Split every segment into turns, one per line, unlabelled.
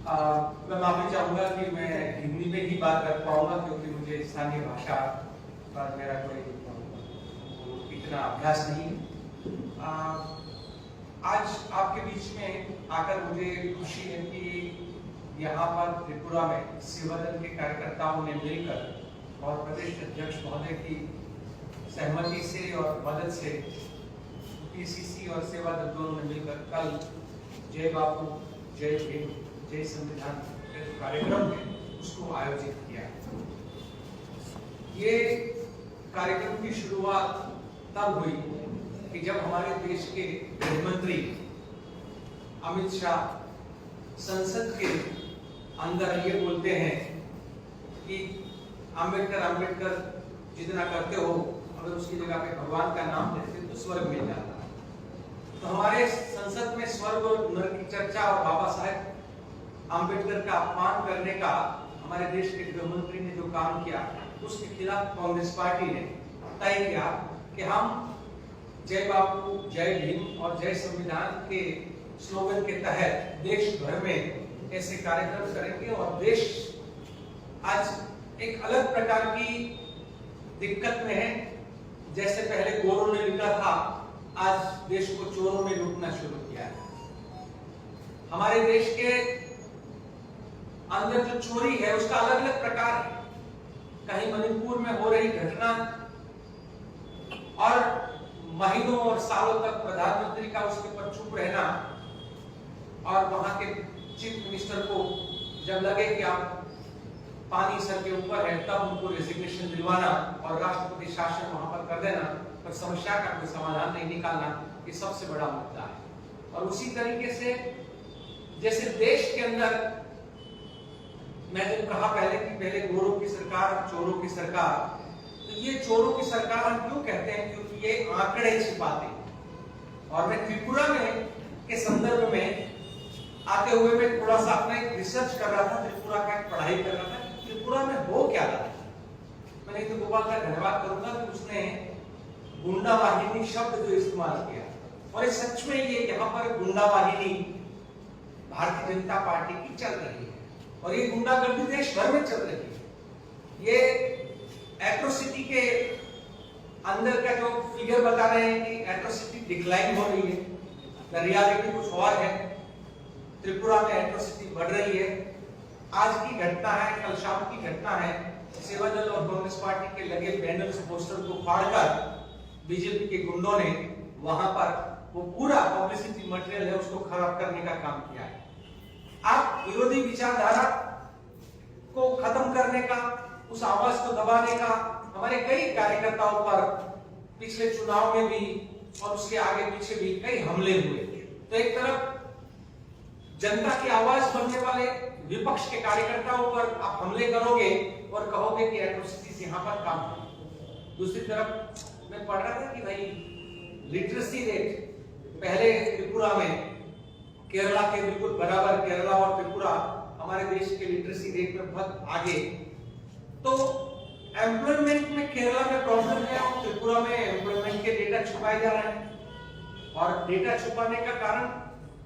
मैं माफी चाहूंगा कि मैं हिंदी में ही बात कर पाऊंगा क्योंकि मुझे स्थानीय भाषा पर मेरा कोई इतना अभ्यास नहीं है। आज आपके बीच में आकर मुझे खुशी है कि यहाँ पर त्रिपुरा में सेवादल के कार्यकर्ताओं ने मिलकर और प्रदेश अध्यक्ष महोदय की सहमति से और मदद से पीसीसी और सेवादल दोनों ने मिलकर कल जय बापू जय भीम जय संविधान कार्यक्रम है उसको आयोजित किया। ये कार्यक्रम की शुरुआत तब हुई कि जब हमारे देश के गृह मंत्री अमित शाह संसद के अंदर ये बोलते हैं कि अंबेडकर जितना करते हो अगर उसकी जगह पे भगवान का नाम लेते तो स्वर्ग मिल जाता। तो हमारे संसद में स्वर्ग और नरक की चर्चा और बाबा साहेब अंबेडकर का अपमान करने का हमारे देश के गृह मंत्री ने जो काम किया उसके खिलाफ कांग्रेस पार्टी ने तय किया कि हम जय बापू जय भीम और जय संविधान के स्लोगन के तहत देश भर में ऐसे कार्यक्रम करेंगे और देश आज एक अलग प्रकार की दिक्कत में है। जैसे पहले गोरों ने लूटा था, आज देश को चोरों ने लूटना शुरू किया है। हमारे देश के अंदर जो चोरी है उसका अलग अलग प्रकार है। कहीं मणिपुर में हो रही घटना और महीनों और सालों तक प्रधानमंत्री का उसके ऊपर चुप रहना और वहां के चीफ मिनिस्टर को जब लगे कि आप पानी सर के ऊपर है तब उनको रेजिग्नेशन दिलवाना और राष्ट्रपति शासन वहां पर कर देना, पर समस्या का कोई समाधान नहीं निकालना, ये सबसे बड़ा मुद्दा है। और उसी तरीके से जैसे देश के अंदर मैं जब कहा पहले कि पहले गोरों की सरकार चोरों की सरकार, तो ये चोरों की सरकार हम क्यों कहते हैं? क्योंकि ये आंकड़े छिपाते। और मैं त्रिपुरा में के संदर्भ में आते हुए मैं थोड़ा सा अपना एक रिसर्च कर रहा था, त्रिपुरा का एक पढ़ाई कर रहा था, त्रिपुरा में हो क्या रहा है। मैंने तो गोपाल का धन्यवाद करूंगा कि उसने गुंडा वाहिनी शब्द जो इस्तेमाल किया, और ये सच में ये यहाँ पर गुंडा वाहिनी भारतीय जनता पार्टी की चल रही है और ये गुंडागर्दी देश भर में चल रही है। ये एट्रोसिटी के अंदर का जो फिगर बता रहे हैं कि एट्रोसिटी डिक्लाइन हो रही है, रियलिटी कुछ और है। त्रिपुरा में एट्रोसिटी बढ़ रही है। आज की घटना है, कल शाम की घटना है, सेवादल और कांग्रेस पार्टी के लगे बैनर्स पोस्टर को फाड़कर बीजेपी के गुंडों ने वहां पर वो पूरा पब्लिसिटी मटेरियल है उसको खराब करने का काम किया है। आप विरोधी विचारधारा को खत्म करने का, उस आवाज को दबाने का हमारे कई कार्यकर्ताओं पर पिछले चुनाव में भी और उसके आगे पीछे भी कई हमले हुए। तो एक तरफ जनता की आवाज बनने वाले विपक्ष के कार्यकर्ताओं पर आप हमले करोगे और कहोगे कि एट्रोसिटीज यहाँ पर काम है। दूसरी तरफ मैं पढ़ रहा था कि भाई लिटरेसी रेट पहले त्रिपुरा में केरला के बिल्कुल बराबर, केरला और त्रिपुरा हमारे देश के लिटरेसी रेट में बहुत आगे। तो एम्प्लॉयमेंट में केरला में प्रॉब्लम है और त्रिपुरा में एम्प्लॉयमेंट के डेटा छुपाए जा रहे हैं। और डेटा छुपाने का कारण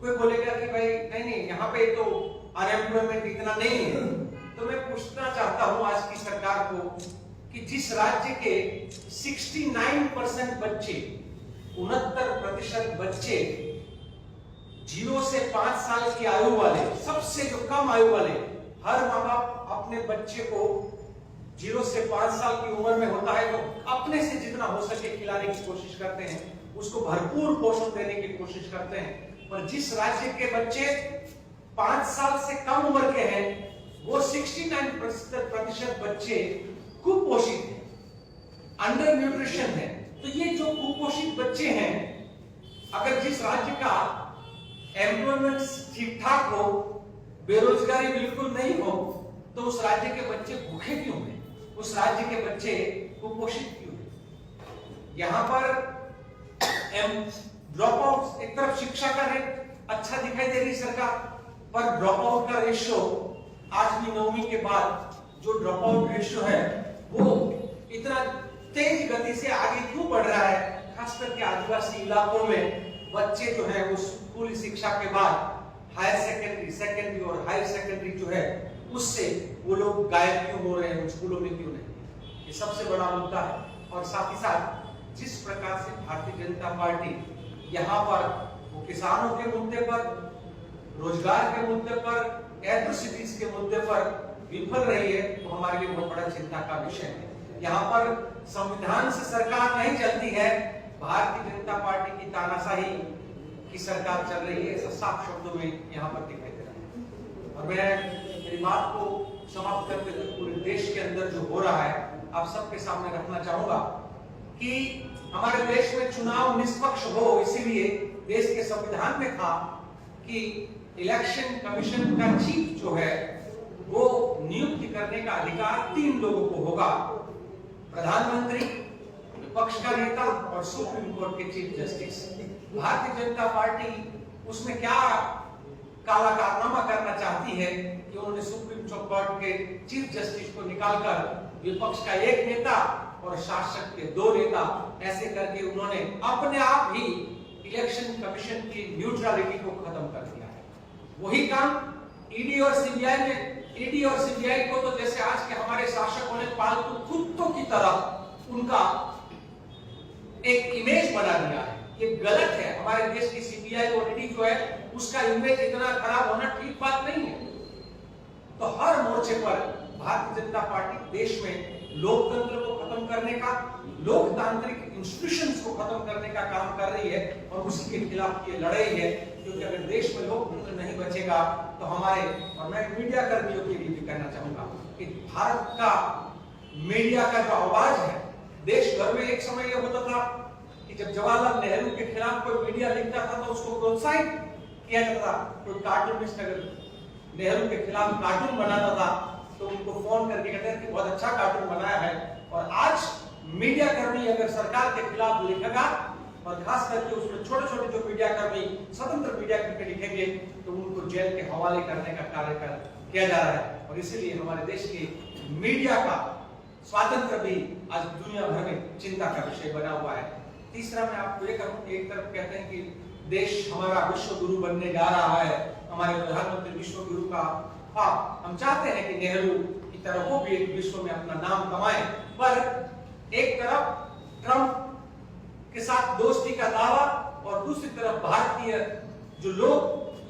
कोई बोलेगा कि भाई नहीं यहाँ पे तो अनएम्प्लॉयमेंट इतना नहीं है। तो मैं पूछना चाहता हूँ आज की सरकार को कि जिस राज्य के 69% बच्चे, 69% बच्चे 0 से 5 साल की आयु वाले, सबसे जो कम आयु वाले, हर माँ बाप अपने बच्चे को 0 से 5 साल की उम्र में होता है तो अपने से जितना हो सके खिलाने की कोशिश करते हैं, उसको भरपूर पोषण देने की कोशिश करते हैं। पर जिस राज्य के बच्चे 5 साल से कम उम्र के हैं वो 69% बच्चे कुपोषित हैं, अंडर न्यूट्रिशन है। तो ये जो कुपोषित बच्चे हैं, अगर जिस राज्य का एम्प्लॉयमेंट ठीक ठाक हो, बेरोजगारी बिल्कुल नहीं हो, तो उस राज्य के बच्चे भूखे क्यों हैं? उस राज्य के बच्चे कुपोषित क्यों हैं? यहाँ पर ड्रॉप आउट, एक तरफ शिक्षा का रेट अच्छा दिखाई दे रही सरकार, पर ड्रॉप आउट का रेशियो आज भी 9वीं के बाद जो ड्रॉप आउट रेशियो है वो इतना तेज गति से आगे क्यों बढ़ रहा है? खास करके आदिवासी इलाकों में बच्चे जो है वो स्कूल शिक्षा के बाद हायर सेकेंडरी, सेकेंडरी और हायर सेकेंडरी जो है उससे वो लोग गायब क्यों हो रहे हैं, स्कूलों में क्यों नहीं, ये सबसे बड़ा मुद्दा है। और साथ ही साथ जिस प्रकार से भारतीय जनता पार्टी यहाँ पर वो किसानों के मुद्दे पर, रोजगार के मुद्दे पर, एट्रोसिटीज के मुद्दे पर विफल रही है, तो हमारे लिए बहुत बड़ा चिंता का विषय है। यहाँ पर संविधान से सरकार नहीं चलती है, भारतीय जनता पार्टी की तानाशाही की सरकार चल रही है, ऐसा साफ शब्दों में यहाँ पर दिखाई दे रहा है। और मैं मेरी बात को समाप्त करते हुए पूरे देश के अंदर जो हो रहा है आप सबके सामने रखना चाहूंगा कि हमारे देश में चुनाव निष्पक्ष हो, इसीलिए देश के संविधान में था कि इलेक्शन कमीशन का चीफ जो है वो नियुक्ति करने का अधिकार 3 लोगों को होगा, प्रधानमंत्री, विपक्ष का नेता और सुप्रीम कोर्ट के chief justice. Bharatiya Janata party उसमें क्या काला कारनामा करना चाहती है कि उन्होंने सुप्रीम कोर्ट के चीफ जस्टिस को निकालकर विपक्ष का एक नेता और शासक के 2 नेता, ऐसे करके उन्होंने अपने आप ही इलेक्शन कमीशन की न्यूट्रलिटी को खत्म कर दिया है। वही काम ईडी और सीबीआई ने, ईडी और सीबीआई को तो जैसे आज के हमारे शासकों ने पालतू कुत्तों की तरह उनका एक इमेज बना दिया है। ये गलत है। हमारे देश की सीबीआई और ईडी जो है उसका इमेज इतना खराब होना ठीक बात नहीं है। तो हर मोर्चे पर भारतीय जनता पार्टी देश में लोकतंत्र को खत्म करने का, लोकतांत्रिक इंस्टीट्यूशंस को खत्म करने का काम कर रही है और उसी के खिलाफ ये लड़ाई है। क्योंकि अगर देश में लोकतंत्र नहीं बचेगा तो हमारे, और मैं मीडिया कर्मियों के लिए भी कहना चाहूंगा कि भारत का मीडिया का जो आवाज है, देश भर में एक समय यह होता था कि जब जवाहरलाल नेहरू के खिलाफ कोई मीडिया लिखता था तो उसको प्रोत्साहित किया जाता था। कोई कार्टूनिस्ट अगर नेहरू के खिलाफ कार्टून बनाता था तो उनको फोन करके कहते हैं कि बहुत अच्छा कार्टून बनाया है। और आज मीडिया कर्मी अगर सरकार के खिलाफ लिखेगा, और खास करके उसमें छोटे छोटे जो मीडिया कर्मी स्वतंत्र मीडिया करके लिखेंगे, तो उनको जेल के हवाले करने का कार्य किया जा रहा है। और इसीलिए हमारे देश के मीडिया का स्वातंत्र भी आज दुनिया भर में चिंता का विषय बना हुआ है। तीसरा मैं आपको ये कहूं कि एक तरफ कहते हैं कि देश हमारा विश्व गुरु बनने जा रहा है, हमारे प्रधानमंत्री विश्व गुरु का, हाँ हम चाहते हैं कि नेहरू की तरह वो भी एक विश्व में अपना नाम कमाएं, पर एक तरफ ट्रंप के साथ दोस्ती का दावा और दूसरी तरफ भारतीय जो लोग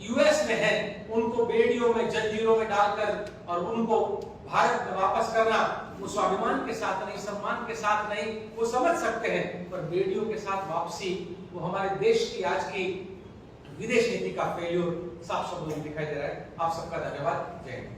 यूएस में हैं उनको बेड़ियों में, जंजीरों में डालकर और उनको भारत में वापस करना, वो स्वाभिमान के साथ नहीं, सम्मान के साथ नहीं, वो समझ सकते हैं, पर बेड़ियों के साथ वापसी वो हमारे देश की आज की विदेश नीति का फेल्योर साफ शब्दों में दिखाई दे रहा है। आप सबका धन्यवाद। जय हिंद।